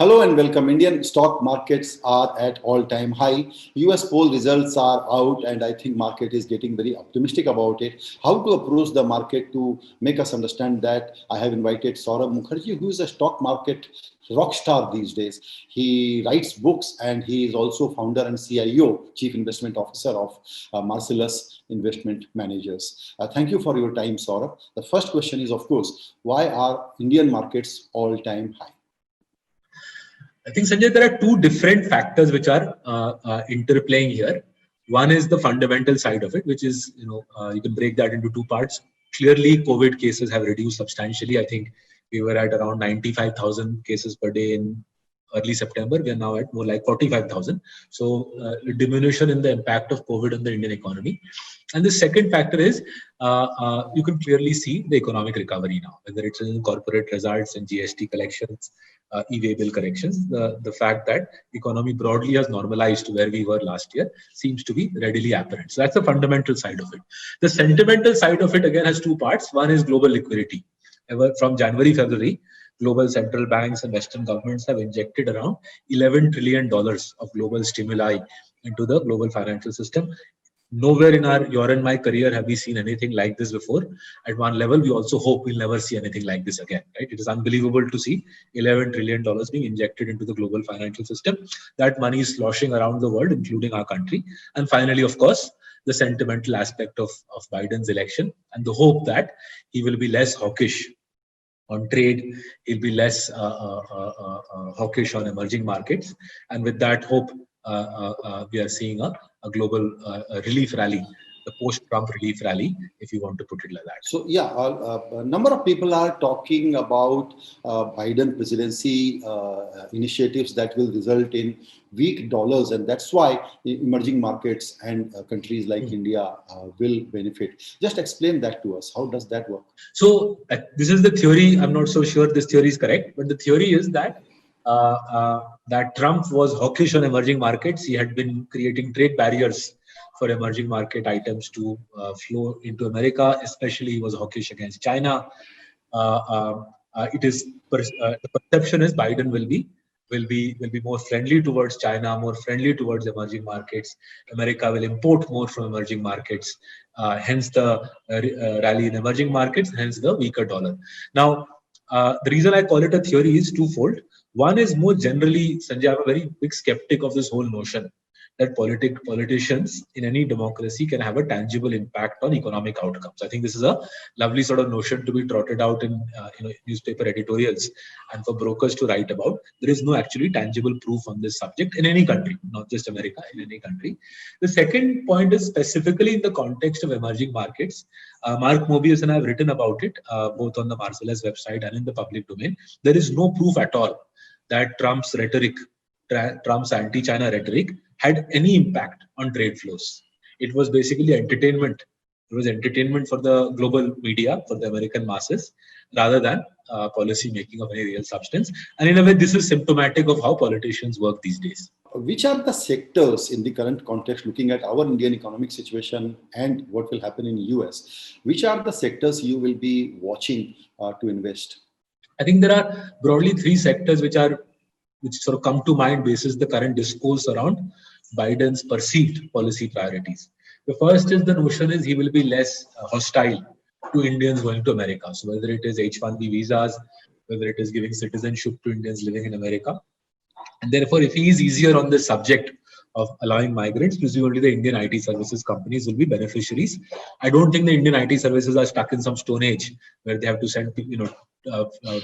Hello and welcome. Indian stock markets are at all-time high. US poll results are out, and I think market is getting very optimistic about it. How to approach the market to make us understand that? I have invited Saurabh Mukherjee, who is a stock market rock star these days. He writes books and he is also founder and CIO, Chief Investment Officer of Marcellus Investment Managers. Thank you for your time, Saurabh. The first question is, of course, why are Indian markets all-time high? I think, Sanjay, there are two different factors which are interplaying here. One is the fundamental side of it, which is, you can break that into two parts. Clearly, COVID cases have reduced substantially. I think we were at around 95,000 cases per day in early September. We are now at more like 45,000. So, diminution in the impact of COVID on the Indian economy. And the second factor is, you can clearly see the economic recovery now, whether it's in corporate results and GST collections, e-way bill corrections. The fact that economy broadly has normalized to where we were last year seems to be readily apparent. So that's the fundamental side of it. The sentimental side of it again has two parts. One is global liquidity. From January, February, global central banks and Western governments have injected around $11 trillion of global stimuli into the global financial system. Nowhere in your and my career have we seen anything like this before. At one level, we also hope we'll never see anything like this again. Right? It is unbelievable to see $11 trillion being injected into the global financial system. That money is sloshing around the world, including our country. And finally, of course, the sentimental aspect of Biden's election and the hope that he will be less hawkish on trade, he'll be less hawkish on emerging markets. And with that hope, we are seeing a global relief rally, the post-Trump relief rally, if you want to put it like that. So, yeah, a number of people are talking about Biden presidency initiatives that will result in weak dollars, and that's why emerging markets and countries like India will benefit. Just explain that to us. How does that work? So, this is the theory. I'm not so sure this theory is correct, but the theory is that that Trump was hawkish on emerging markets. He had been creating trade barriers for emerging market items to flow into America. Especially, he was hawkish against China. The perception is Biden will be more friendly towards China, more friendly towards emerging markets. America will import more from emerging markets. Hence the rally in emerging markets. Hence the weaker dollar. Now, the reason I call it a theory is twofold. One is more generally, Sanjay, I'm a very big skeptic of this whole notion that politicians in any democracy can have a tangible impact on economic outcomes. I think this is a lovely sort of notion to be trotted out in newspaper editorials and for brokers to write about. There is no actually tangible proof on this subject in any country, not just America, in any country. The second point is specifically in the context of emerging markets. Mark Mobius and I have written about it, both on the Marcellus website and in the public domain. There is no proof at all that Trump's anti-China rhetoric had any impact on trade flows. It was basically entertainment. It was entertainment for the global media, for the American masses, rather than policy making of any real substance. And in a way, this is symptomatic of how politicians work these days. Which are the sectors in the current context, looking at our Indian economic situation and what will happen in the US, which are the sectors you will be watching to invest? I think there are broadly three sectors which sort of come to mind basis the current discourse around Biden's perceived policy priorities. The first is the notion is he will be less hostile to Indians going to America. So whether it is H-1B visas, whether it is giving citizenship to Indians living in America. And therefore, if he is easier on this subject of allowing migrants, presumably the Indian IT services companies will be beneficiaries. I don't think the Indian IT services are stuck in some stone age where they have to send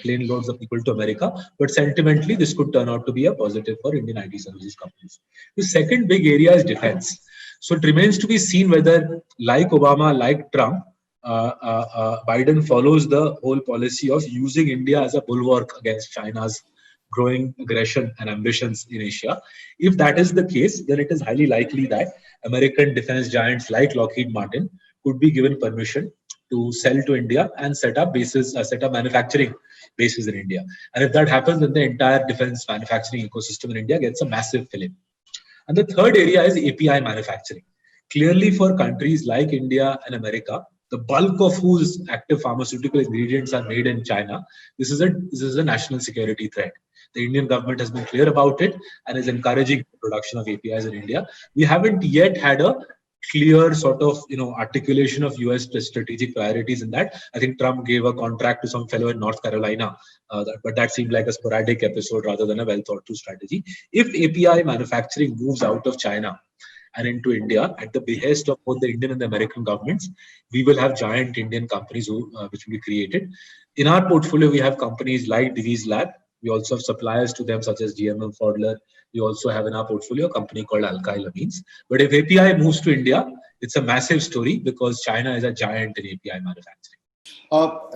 plane loads of people to America, but sentimentally this could turn out to be a positive for Indian IT services companies. The second big area is defense. So it remains to be seen whether, like Obama, like Trump, Biden follows the whole policy of using India as a bulwark against China's growing aggression and ambitions in Asia. If that is the case, then it is highly likely that American defense giants like Lockheed Martin could be given permission to sell to India and set up manufacturing bases in India. And if that happens, then the entire defense manufacturing ecosystem in India gets a massive fill-in. And the third area is API manufacturing. Clearly, for countries like India and America, the bulk of whose active pharmaceutical ingredients are made in China, this is a national security threat. The Indian government has been clear about it and is encouraging the production of APIs in India. We haven't yet had a clear sort of articulation of US strategic priorities in that. I think Trump gave a contract to some fellow in North Carolina, but that seemed like a sporadic episode rather than a well thought through strategy. If API manufacturing moves out of China and into India at the behest of both the Indian and the American governments, we will have giant Indian companies which will be created. In our portfolio, we have companies like Divi's Lab. We also have suppliers to them such as GMM Pfaudler. We also have in our portfolio a company called Alkyl Amines. But if API moves to India, it's a massive story because China is a giant in API manufacturing.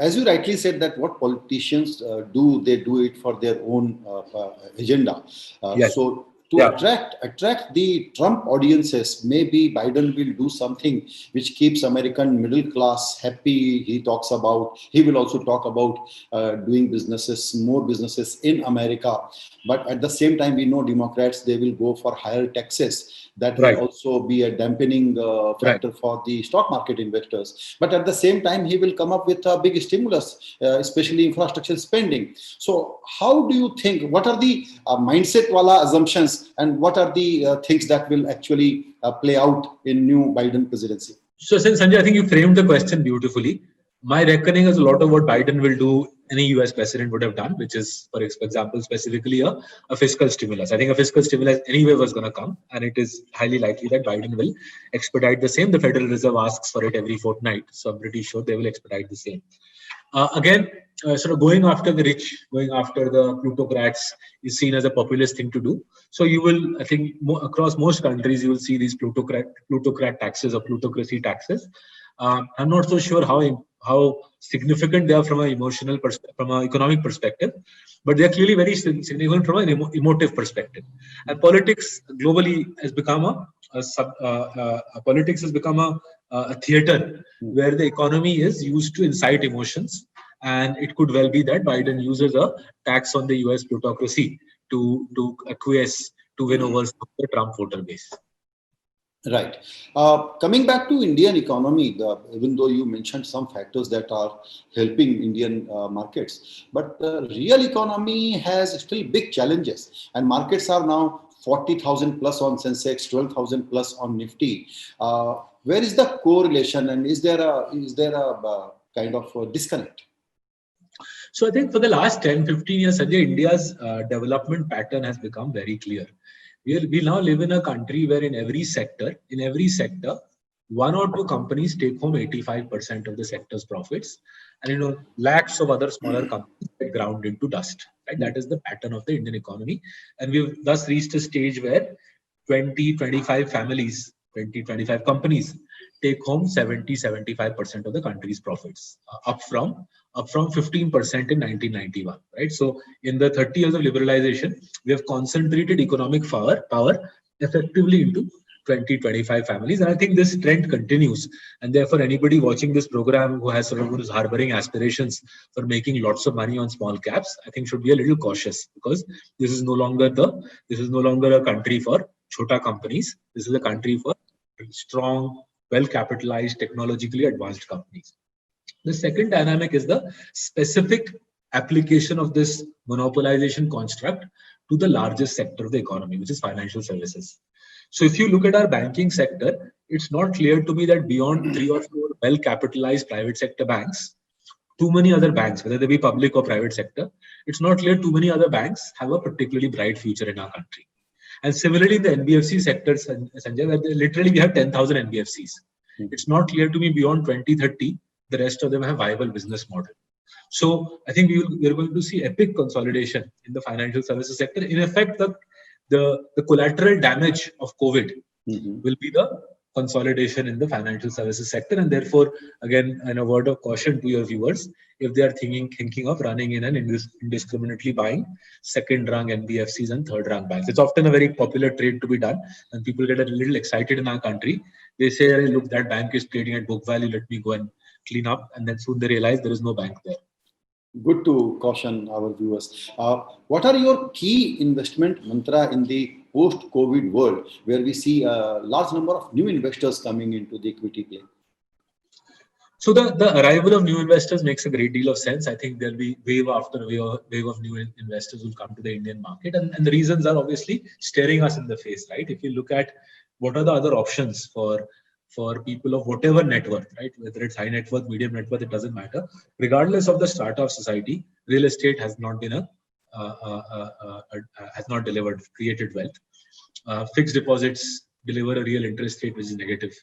As you rightly said, that what politicians do, they do it for their own agenda. Yes. So to attract the Trump audiences, maybe Biden will do something which keeps American middle class happy. He will also talk about doing more businesses in America. But at the same time, we know Democrats, they will go for higher taxes. That will also be a dampening factor for the stock market investors. But at the same time, he will come up with a big stimulus, especially infrastructure spending. So how do you think, what are the mindset wala assumptions and what are the things that will actually play out in new Biden presidency? So since Sanjay, I think you framed the question beautifully. My reckoning is a lot of what Biden will do, any US president would have done, which is, for example, specifically a fiscal stimulus. I think a fiscal stimulus anyway was going to come, and it is highly likely that Biden will expedite the same. The Federal Reserve asks for it every fortnight, so I'm pretty sure they will expedite the same. Again, sort of going after the rich, going after the plutocrats is seen as a populist thing to do. So you will, I think, across most countries, you will see these plutocrat taxes or plutocracy taxes. I'm not so sure how significant they are from an economic perspective, but they are clearly very significant from an emotive perspective. And politics globally has become a theater where the economy is used to incite emotions, and it could well be that Biden uses a tax on the US plutocracy to acquiesce to win over the Trump voter base. Right. Coming back to Indian economy, even though you mentioned some factors that are helping Indian markets, but the real economy has still big challenges, and markets are now 40,000 plus on Sensex, 12,000 plus on Nifty. Where is the correlation, and is there a kind of a disconnect? So I think for the last 10-15 years, Sanjay, India's development pattern has become very clear. We now live in a country where in every sector, one or two companies take home 85% of the sector's profits, and lakhs of other smaller companies get ground into dust. Right? That is the pattern of the Indian economy, and we've thus reached a stage where 20-25 families, 20-25 companies take home 70-75% of the country's profits, up from 15% in 1991. Right. So in the 30 years of liberalization, we have concentrated economic power effectively into 20-25 families, and I think this trend continues. And therefore, anybody watching this program who is harboring aspirations for making lots of money on small caps, I think should be a little cautious, because this is no longer a country for chota companies. This is a country for strong, well-capitalized, technologically advanced companies. The second dynamic is the specific application of this monopolization construct to the largest sector of the economy, which is financial services. So if you look at our banking sector, it's not clear to me that beyond 3 or 4 well-capitalized private sector banks, too many other banks, whether they be public or private sector, it's not clear too many other banks have a particularly bright future in our country. And similarly, in the NBFC sector, Sanjay, where literally we have 10,000 NBFCs. It's not clear to me beyond 2030, the rest of them have viable business model. So I think we're going to see epic consolidation in the financial services sector. In effect, the collateral damage of COVID will be the consolidation in the financial services sector. And therefore, again, in a word of caution to your viewers, if they are thinking of running in and indiscriminately buying second-rung NBFCs and third-rung banks. It's often a very popular trade to be done, and people get a little excited in our country. They say, hey, look, that bank is trading at book value, let me go and clean up, and then soon they realize there is no bank there. Good to caution our viewers. What are your key investment mantra in the post-COVID world, where we see a large number of new investors coming into the equity play? So the arrival of new investors makes a great deal of sense. I think there'll be wave after wave of new investors will come to the Indian market, and the reasons are obviously staring us in the face, right? If you look at what are the other options for people of whatever net worth, right? Whether it's high net worth, medium net worth, it doesn't matter. Regardless of the strata of society, real estate has not been has not delivered created wealth. Fixed deposits deliver a real interest rate which is negative.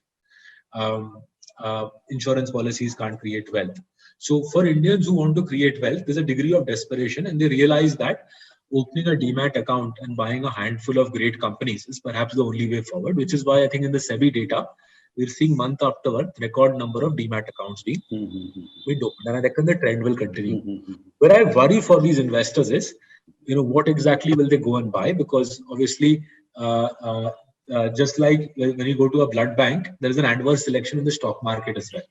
Insurance policies can't create wealth. So for Indians who want to create wealth, there's a degree of desperation, and they realize that opening a demat account and buying a handful of great companies is perhaps the only way forward, which is why I think in the SEBI data, we're seeing month after month record number of demat accounts being opened. And I reckon the trend will continue. Where I worry for these investors is, what exactly will they go and buy? Because obviously, just like when you go to a blood bank, there is an adverse selection in the stock market as well.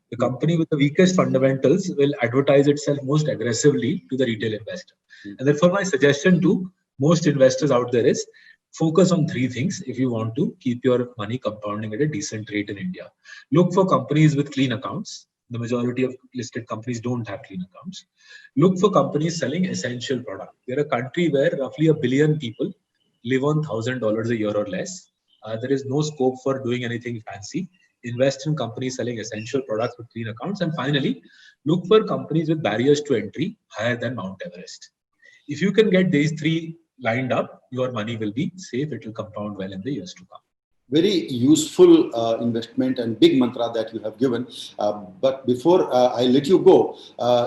The company with the weakest fundamentals will advertise itself most aggressively to the retail investor. And therefore, my suggestion to most investors out there is focus on three things if you want to keep your money compounding at a decent rate in India. Look for companies with clean accounts. The majority of listed companies don't have clean accounts. Look for companies selling essential products. We're a country where roughly 1 billion people live on $1,000 a year or less. There is no scope for doing anything fancy. Invest in companies selling essential products with clean accounts. And finally, look for companies with barriers to entry higher than Mount Everest. If you can get these three lined up, your money will be safe. It will compound well in the years to come. Very useful investment and big mantra that you have given. But before I let you go,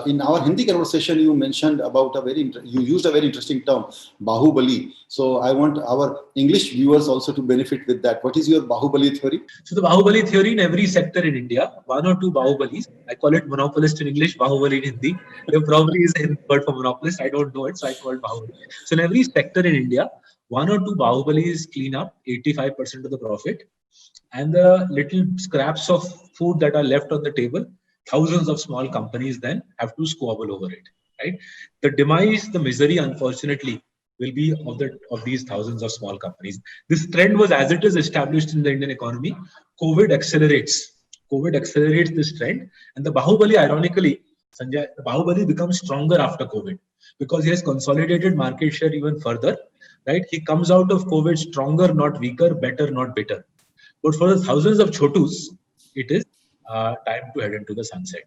in our Hindi conversation, you mentioned about you used a very interesting term, Bahubali. So I want our English viewers also to benefit with that. What is your Bahubali theory? So the Bahubali theory in every sector in India, one or two Bahubalis. I call it monopolist in English, Bahubali in Hindi. There probably is a word for monopolist. I don't know it, so I call it Bahubali. So in every sector in India, one or two Bahubalis clean up 85% of the profit, and the little scraps of food that are left on the table, thousands of small companies then have to squabble over it. Right? The demise, the misery, unfortunately, will be of these thousands of small companies. This trend was as it is established in the Indian economy. COVID accelerates this trend, and the Bahubali, ironically, Sanjay, the Bahubali becomes stronger after COVID because he has consolidated market share even further. Right? He comes out of COVID stronger, not weaker, better, not bitter. But for the thousands of chotus, it is time to head into the sunset.